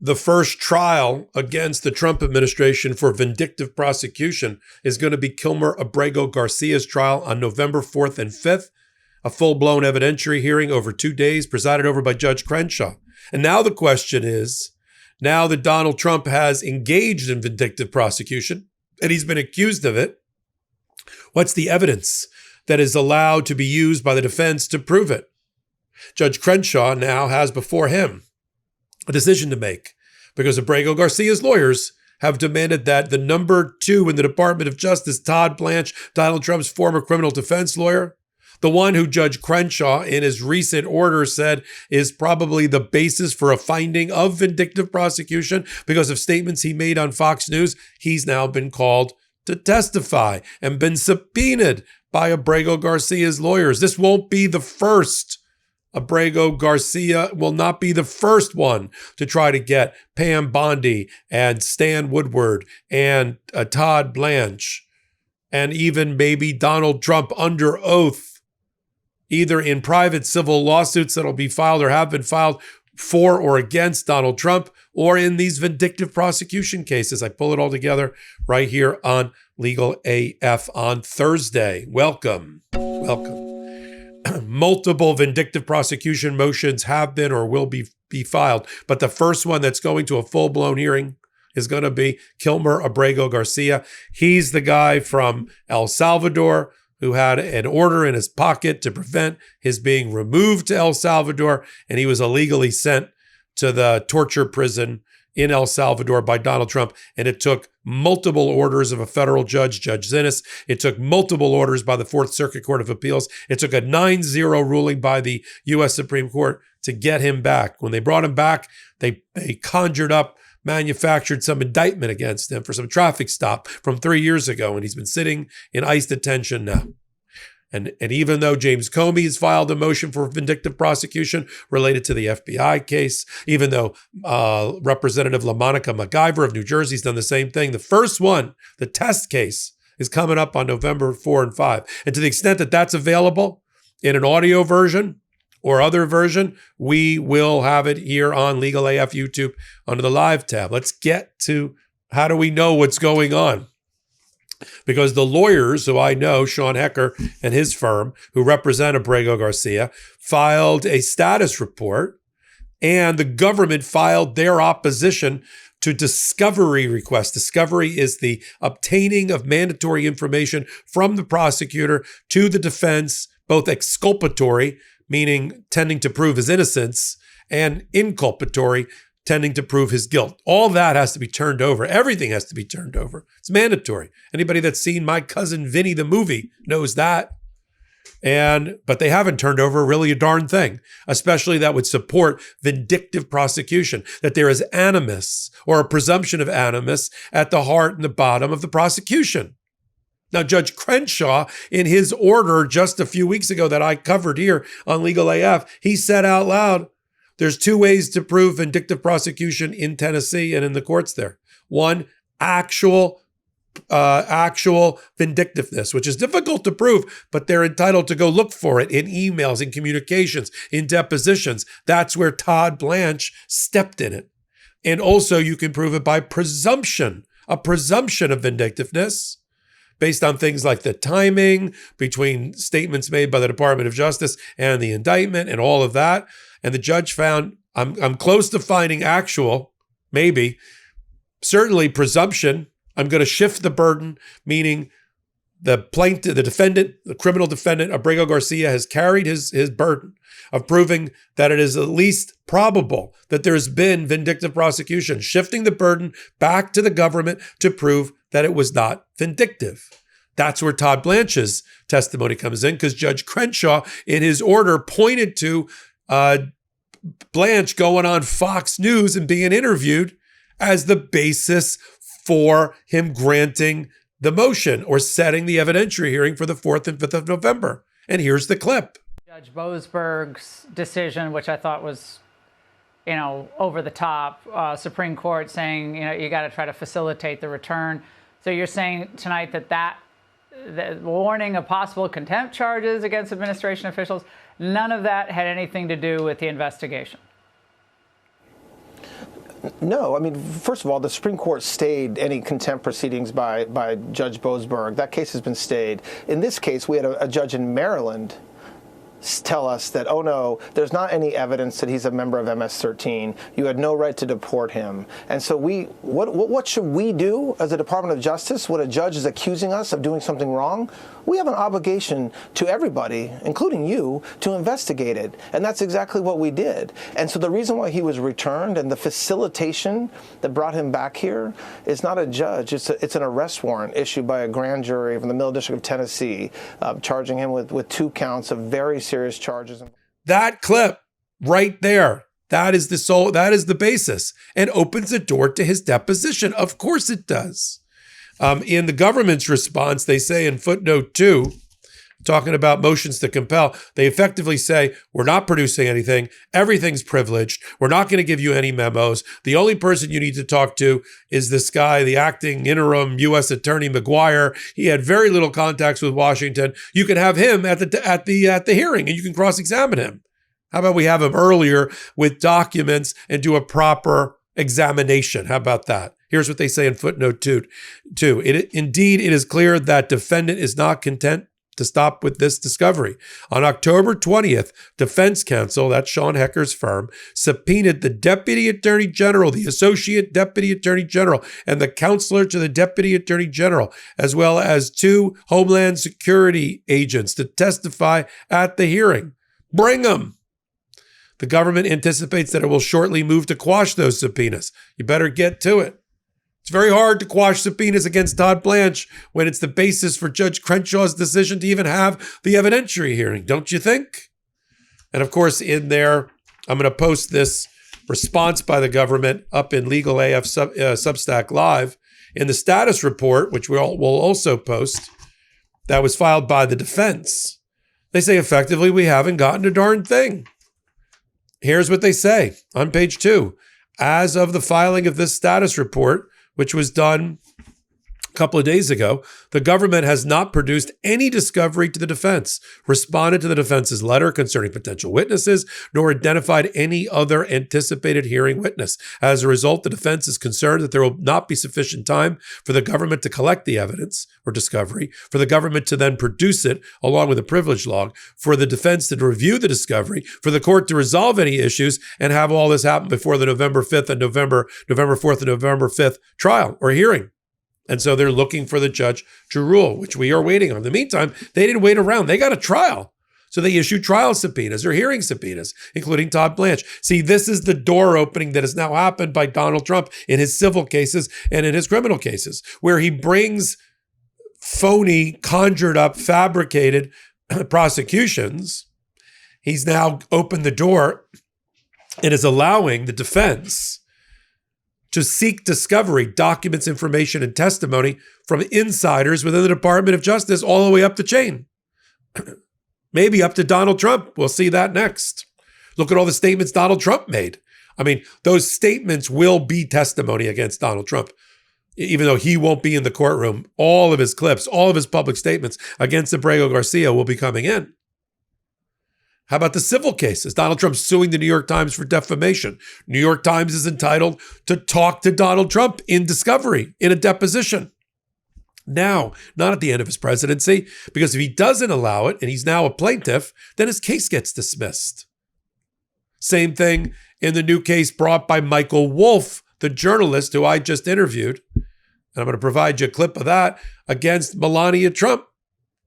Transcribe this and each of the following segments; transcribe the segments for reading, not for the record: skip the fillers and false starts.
the first trial against the Trump administration for vindictive prosecution is going to be Kilmar Abrego Garcia's trial on November 4th and 5th, a full-blown evidentiary hearing over 2 days presided over by Judge Crenshaw. And now the question is, now that Donald Trump has engaged in vindictive prosecution and he's been accused of it, what's the evidence that is allowed to be used by the defense to prove it? Judge Crenshaw now has before him a decision to make, because Abrego Garcia's lawyers have demanded that the number 2 in the Department of Justice, Todd Blanche, Donald Trump's former criminal defense lawyer, the one who Judge Crenshaw in his recent order said is probably the basis for a finding of vindictive prosecution because of statements he made on Fox News, he's now been called to testify and been subpoenaed by Abrego Garcia's lawyers. This won't be the first. Abrego Garcia will not be the first one to try to get Pam Bondi and Stan Woodward and Todd Blanche and even maybe Donald Trump under oath, either in private civil lawsuits that'll be filed or have been filed for or against Donald Trump, or in these vindictive prosecution cases. I pull it all together right here on Legal AF on Thursday. Welcome. Multiple vindictive prosecution motions have been or will be filed, but the first one that's going to a full-blown hearing is going to be Kilmar Abrego Garcia. He's the guy from El Salvador who had an order in his pocket to prevent his being removed to El Salvador, and he was illegally sent to the torture prison in El Salvador by Donald Trump. And it took multiple orders of a federal judge, Judge Zinnes. It took multiple orders by the Fourth Circuit Court of Appeals. It took a 9-0 ruling by the U.S. Supreme Court to get him back. When they brought him back, they manufactured some indictment against him for some traffic stop from 3 years ago. And he's been sitting in ICE detention now. And even though James Comey has filed a motion for vindictive prosecution related to the FBI case, even though Representative LaMonica MacGyver of New Jersey has done the same thing, the first one, the test case, is coming up on November 4 and 5. And to the extent that that's available in an audio version or other version, we will have it here on Legal AF YouTube under the live tab. Let's get to how do we know what's going on? Because the lawyers who I know, Sean Hecker and his firm, who represent Abrego Garcia, filed a status report, and the government filed their opposition to discovery requests. Discovery is the obtaining of mandatory information from the prosecutor to the defense, both exculpatory, meaning tending to prove his innocence, and inculpatory, tending to prove his guilt. All that has to be turned over. Everything has to be turned over. It's mandatory. Anybody that's seen My Cousin Vinny the movie knows that. But they haven't turned over really a darn thing, especially that would support vindictive prosecution, that there is animus or a presumption of animus at the heart and the bottom of the prosecution. Now, Judge Crenshaw, in his order just a few weeks ago that I covered here on Legal AF, he said out loud, there's 2 ways to prove vindictive prosecution in Tennessee and in the courts there. One, actual vindictiveness, which is difficult to prove, but they're entitled to go look for it in emails, in communications, in depositions. That's where Todd Blanche stepped in it. And also you can prove it by presumption, a presumption of vindictiveness based on things like the timing between statements made by the Department of Justice and the indictment and all of that. And the judge found, I'm close to finding actual, maybe, certainly presumption. I'm going to shift the burden, meaning the plaintiff, the defendant, the criminal defendant, Abrego Garcia, has carried his burden of proving that it is at least probable that there's been vindictive prosecution, shifting the burden back to the government to prove that it was not vindictive. That's where Todd Blanche's testimony comes in, because Judge Crenshaw, in his order, pointed to Blanche going on Fox News and being interviewed as the basis for him granting the motion or setting the evidentiary hearing for the 4th and 5th of November. And here's the clip. Judge Boasberg's decision, which I thought was, over the top, Supreme Court saying, you got to try to facilitate the return. So you're saying tonight that the warning of possible contempt charges against administration officials, none of that had anything to do with the investigation? No, I mean, first of all, the Supreme Court stayed any contempt proceedings by Judge Boasberg. That case has been stayed. In this case, we had a judge in Maryland tell us that, oh no, there's not any evidence that he's a member of MS-13. You had no right to deport him. And so what should we do as a Department of Justice when a judge is accusing us of doing something wrong? We have an obligation to everybody, including you, to investigate it. And that's exactly what we did. And so the reason why he was returned and the facilitation that brought him back here is not a judge. It's an arrest warrant issued by a grand jury from the Middle District of Tennessee, charging him with 2 counts of very serious charges. That clip right there, that is the basis, and opens the door to his deposition. Of course it does. In the government's response, they say in footnote 2, talking about motions to compel, they effectively say, we're not producing anything. Everything's privileged. We're not going to give you any memos. The only person you need to talk to is this guy, the acting interim U.S. Attorney McGuire. He had very little contacts with Washington. You can have him at the hearing and you can cross-examine him. How about we have him earlier with documents and do a proper examination? How about that? Here's what they say in footnote 2. Indeed, it is clear that defendant is not content to stop with this discovery. On October 20th, defense counsel, that's Sean Hecker's firm, subpoenaed the Deputy Attorney General, the Associate Deputy Attorney General, and the counselor to the Deputy Attorney General, as well as 2 Homeland Security agents to testify at the hearing. Bring them. The government anticipates that it will shortly move to quash those subpoenas. You better get to it. It's very hard to quash subpoenas against Todd Blanche when it's the basis for Judge Crenshaw's decision to even have the evidentiary hearing, don't you think? And of course, in there, I'm going to post this response by the government up in Legal AF Substack Live. In the status report, which we'll also post, that was filed by the defense, they say effectively we haven't gotten a darn thing. Here's what they say on page 2. As of the filing of this status report, which was done a couple of days ago, the government has not produced any discovery to the defense, responded to the defense's letter concerning potential witnesses, nor identified any other anticipated hearing witness. As a result, the defense is concerned that there will not be sufficient time for the government to collect the evidence or discovery, for the government to then produce it along with a privilege log, for the defense to review the discovery, for the court to resolve any issues, and have all this happen before the November 4th and November 5th trial or hearing. And so they're looking for the judge to rule, which we are waiting on. In the meantime, they didn't wait around. They got a trial. So they issued trial subpoenas or hearing subpoenas, including Todd Blanche. See, this is the door opening that has now happened by Donald Trump in his civil cases and in his criminal cases, where he brings phony, conjured up, fabricated prosecutions. He's now opened the door and is allowing the defense to seek discovery, documents, information, and testimony from insiders within the Department of Justice all the way up the chain. Maybe up to Donald Trump. We'll see that next. Look at all the statements Donald Trump made. I mean, those statements will be testimony against Donald Trump. Even though he won't be in the courtroom, all of his clips, all of his public statements against Abrego Garcia will be coming in. How about the civil cases? Donald Trump suing the New York Times for defamation. New York Times is entitled to talk to Donald Trump in discovery, in a deposition. Now, not at the end of his presidency, because if he doesn't allow it and he's now a plaintiff, then his case gets dismissed. Same thing in the new case brought by Michael Wolff, the journalist who I just interviewed. And I'm going to provide you a clip of that against Melania Trump,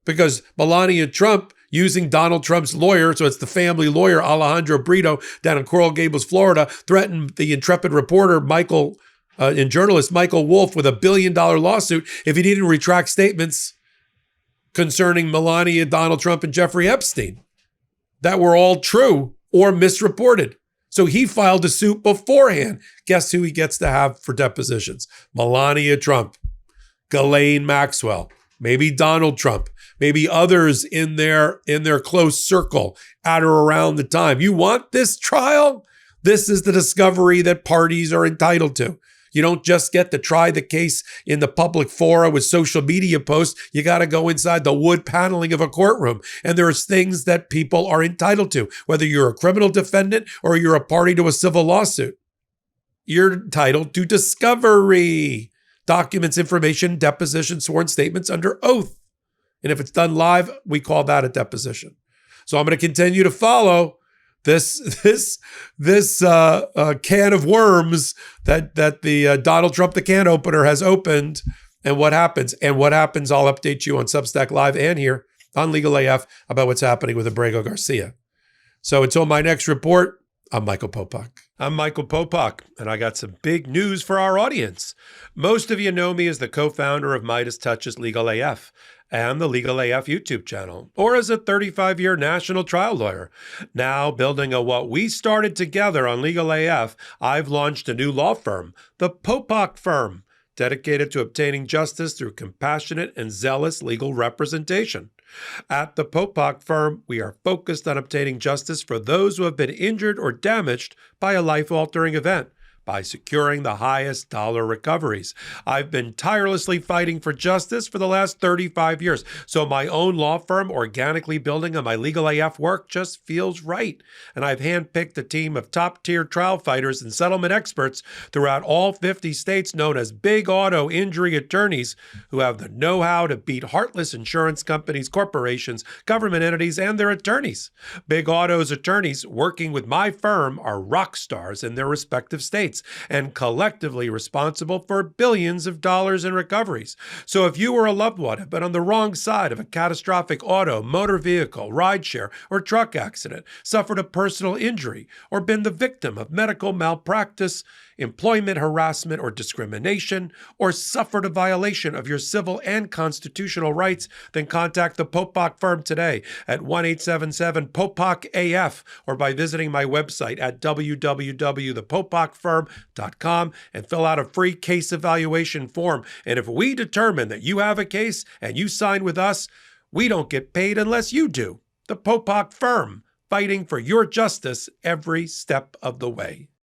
because Melania Trump, using Donald Trump's lawyer, so it's the family lawyer, Alejandro Brito, down in Coral Gables, Florida, threatened the intrepid reporter, and journalist Michael Wolff with $1 billion lawsuit if he didn't retract statements concerning Melania, Donald Trump, and Jeffrey Epstein that were all true or misreported. So he filed a suit beforehand. Guess who he gets to have for depositions? Melania Trump, Ghislaine Maxwell, maybe Donald Trump, maybe others in their close circle at or around the time. You want this trial? This is the discovery that parties are entitled to. You don't just get to try the case in the public fora with social media posts. You got to go inside the wood paneling of a courtroom. And there's things that people are entitled to, whether you're a criminal defendant or you're a party to a civil lawsuit. you're entitled to discovery. Documents, information, deposition, sworn statements under oath. And if it's done live, we call that a deposition. So I'm going to continue to follow this can of worms that the Donald Trump the can opener has opened, and what happens. And what happens, I'll update you on Substack Live and here on Legal AF about what's happening with Abrego Garcia. So until my next report, I'm Michael Popok. I'm Michael Popok, and I got some big news for our audience. Most of you know me as the co-founder of Midas Touches Legal AF and the Legal AF YouTube channel, or as a 35-year national trial lawyer. Now, building on what we started together on Legal AF, I've launched a new law firm, the Popok Firm, dedicated to obtaining justice through compassionate and zealous legal representation. At the Popok Firm, we are focused on obtaining justice for those who have been injured or damaged by a life-altering event by securing the highest dollar recoveries. I've been tirelessly fighting for justice for the last 35 years, so my own law firm organically building on my Legal AF work just feels right. And I've handpicked a team of top-tier trial fighters and settlement experts throughout all 50 states known as big auto injury attorneys who have the know-how to beat heartless insurance companies, corporations, government entities, and their attorneys. Big Auto's attorneys working with my firm are rock stars in their respective states and collectively responsible for billions of dollars in recoveries. So if you or a loved one have been on the wrong side of a catastrophic auto, motor vehicle, rideshare, or truck accident, suffered a personal injury, or been the victim of medical malpractice, employment harassment or discrimination, or suffered a violation of your civil and constitutional rights, then contact the Popok Firm today at 1-877-POPOK-AF or by visiting my website at www.thepopokfirm.com and fill out a free case evaluation form. And if we determine that you have a case and you sign with us, we don't get paid unless you do. The Popok Firm, fighting for your justice every step of the way.